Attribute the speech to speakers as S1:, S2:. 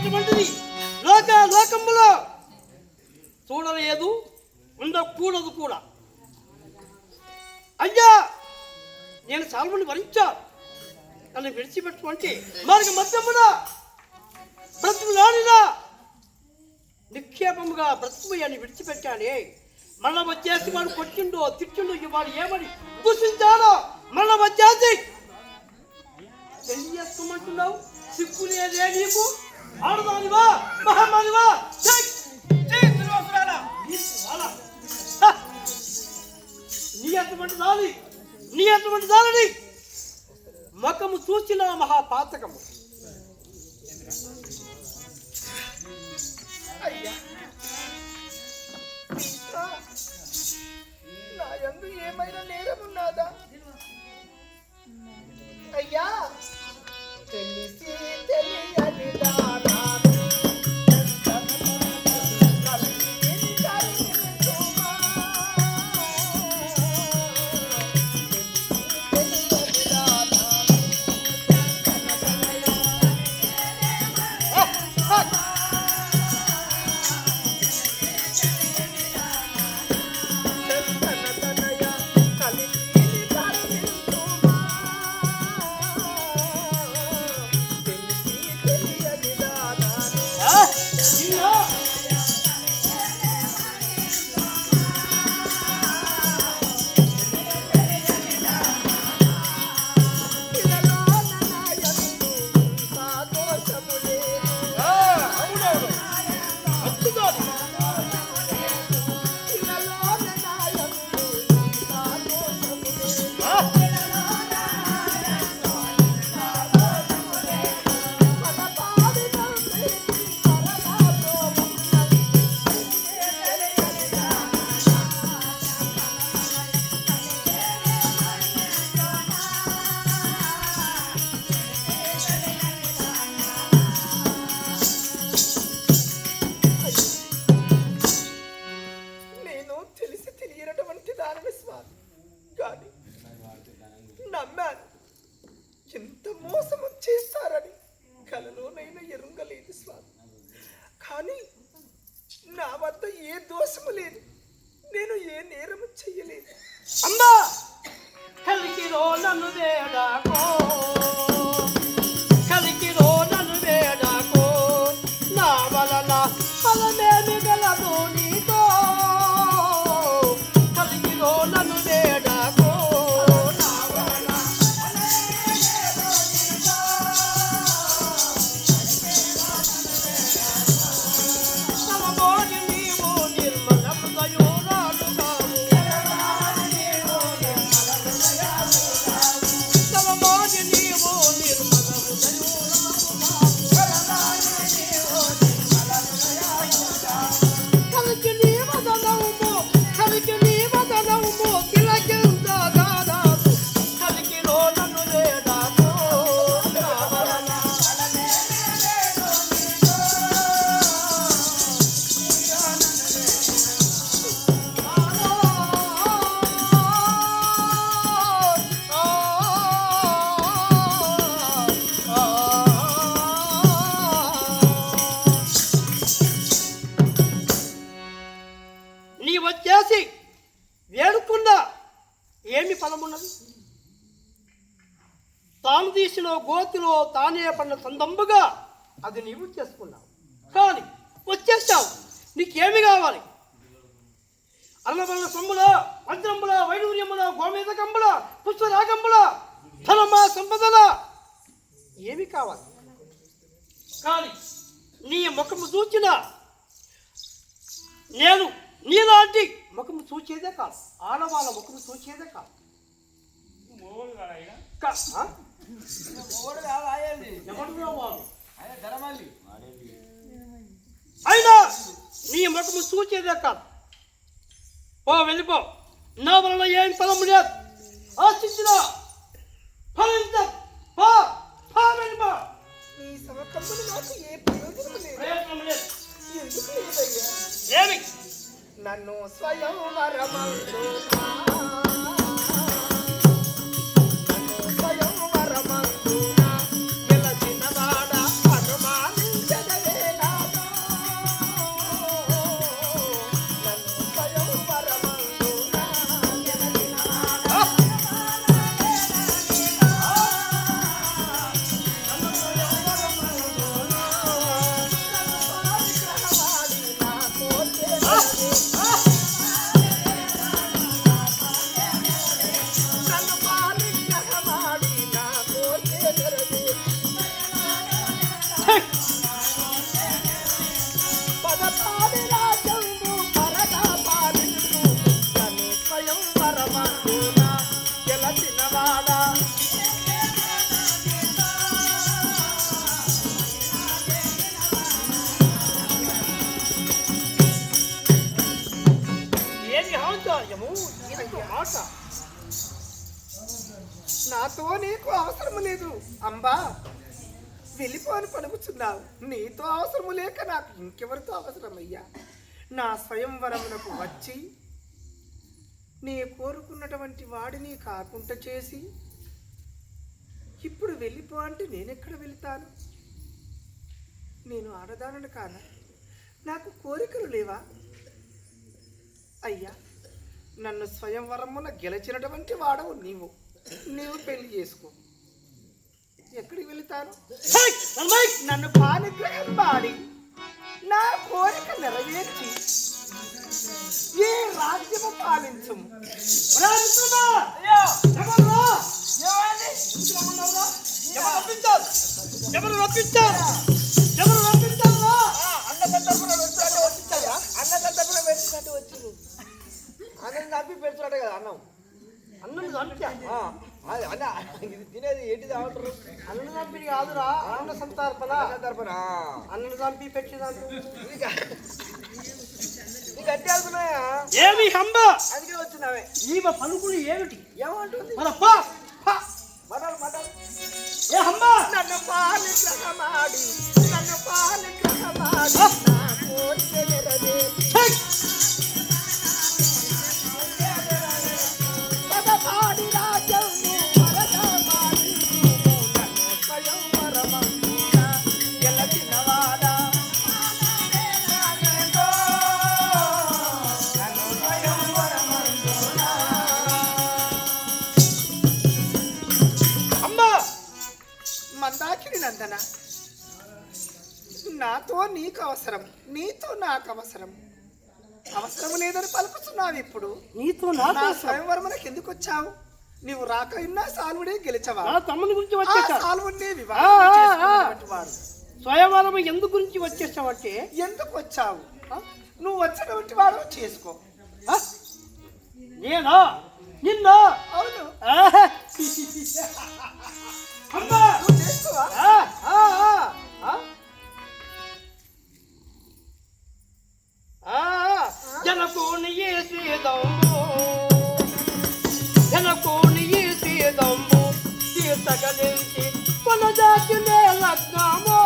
S1: అటువంటిది లోకంలో చూడలేదు, ఉండకూడదు కూడా. అయ్యా, నేను సాల్వని వరించా, నన్ను విడిచిపెట్టుకుంటే మార్గ మధ్యమున బ్రతుకులాడినా నిక్షేపముగా బ్రతుకుని విడిచిపెట్టానే. మళ్ళా వచ్చేసి వాడు కొట్టిండో తిట్టిండో వాడు ఏమని దూషించాడో మళ్ళా వచ్చేసి పెళ్లి చేసుకోమంటున్నావు. సిగ్గులేదే నీకు? ఆడదానివా మహామానివా? నీ అటువంటి దానిని ముఖము చూసిన మహాపాతకము.
S2: అయ్యా, నా యందు ఏమైనా నేరమున్నాదా? అయ్యా, తెలిసి తెలియని దానా నమ్మాను. ఎంత మోసము చేస్తారని కలలోనైనా ఎరుంగలేదు స్వామి. కానీ నా వద్ద ఏ దోషము లేదు, నేను ఏ నేరము చెయ్యలేదు.
S1: అమ్మా, కలికిరో నన్ను వేడాకో, కలికిరో నన్ను వేడాకో, నా వలన ఫలమేమి గలదు నీకో. కలికిరో నన్ను వేడాకో, వచ్చేసి వేడుకున్నా ఏమి ఫలమున్నది? తాను తీసిన గోతిలో తానే పడిన సందంబుగా అది నీవు చేసుకున్నావు. కానీ వచ్చేసావు, నీకేమి కావాలి? అన్నబల సొమ్ముల, వజ్రముల, వైడూర్యముల, గోమేధకంబుల, పుష్పరాగంబుల, ధనమ సంపదల ఏమి కావాలి? కానీ నీ ముఖము చూచిన నేను నీలాంటి ముఖము చూచేదే కాదు, ఆడవాళ్ళ ముఖము చూచేదే కాదు. అయినా నీ ముఖము చూచేదే కాదు. పో, వెళ్ళిపో. నా వలన ఏం ఫలము లేదు. ఆశించిన ఫలించ వెళ్ళిపో.
S2: ఈ సమకములు నాకు ఏ ప్రయోజనం లేదు. ఎందుకు లేదయ్యా?
S1: ఏమి?
S2: నన్ను స్వయంవరమందు గెలచిన వాడ అనుమానించదవే. నాతో నీకు అవసరము లేదు అంబా. వెళ్ళిపోని పలుకుతున్నావు. నీతో అవసరము లేక నాకు ఇంకెవరితో అవసరమయ్యా? నా స్వయంవరమునకు వచ్చి నీ కోరుకున్నటువంటి వాడిని కాకుండా చేసి ఇప్పుడు వెళ్ళిపో అంటే నేనెక్కడ వెళ్తాను? నేను ఆడదానని కానా? నాకు కోరికలు లేవా? అయ్యా, నన్ను స్వయంవరమున గెలిచినటువంటి వాడవు నీవు. నీవు పెళ్లి చేసుకో. ఎక్కడికి వెళుతాను? నన్ను పానిగ్రహం పాడి నా కోరిక నెరవేర్చి ఏ రాజ్యము పాలించము.
S1: ఎవరు రప్పించారు? ఎవరు రప్పించారు?
S2: అన్న పెంచినట్టు వచ్చి అన్నం తప్పి పెంచినట్టే కదా అన్నం.
S1: అన్నం చంపా
S2: అన్న ఇది తినేది ఏంటిది ఏమంటారు?
S1: అన్నం చంపి కాదురా, అన్న సంతార్పణ.
S2: తరపున
S1: అన్నం చంపి పెట్టినాను.
S2: నీకు అట్టి అవుతున్నాయా?
S1: ఏమి హంబ
S2: అందుకే వచ్చినావే.
S1: ఈమె పలుకులు ఏమిటి?
S2: ఏమంటుంది?
S1: మన పా
S2: మటలు మటలు.
S1: ఏ హంబ
S2: నన్ను పాలిగ్రహమాడి నన్ను పాలిగ్రహమాడి నా కోరిక నెరవేర్చి పదపాడి రాజ్యము వరదమాడి నన్ను స్వయంవరమందున గెలచినవాడా. మందాకిని నందన, నాతో నీకు అవసరం, నీతో నాకు అవసరం. అవసరం లేదని పలుకుతున్నావు. ఇప్పుడు
S1: నీతో
S2: నా
S1: నా
S2: స్వయంవరమునకు ఎందుకు వచ్చావు? నీవు రాక ఇన్నా సాల్వుడే గెలిచవా?
S1: తమ్ముని గురించి వచ్చేసా?
S2: సాల్వుడే వివాహం చేసుకున్నటువంటి వాడు.
S1: స్వయంవరం ఎందుకు గురించి వచ్చేసావంటే
S2: ఎందుకు వచ్చావు? నువ్వు వచ్చినటువంటి వాడు చేసుకో.
S1: నేనా నిన్న
S2: అవును,
S1: అమ్మా
S2: నువ్వు చేసుకోవా?
S1: జనకోని సీదంబు జనకోని సీదంబు తీర్చగలించి కొనజాతి లగ్నము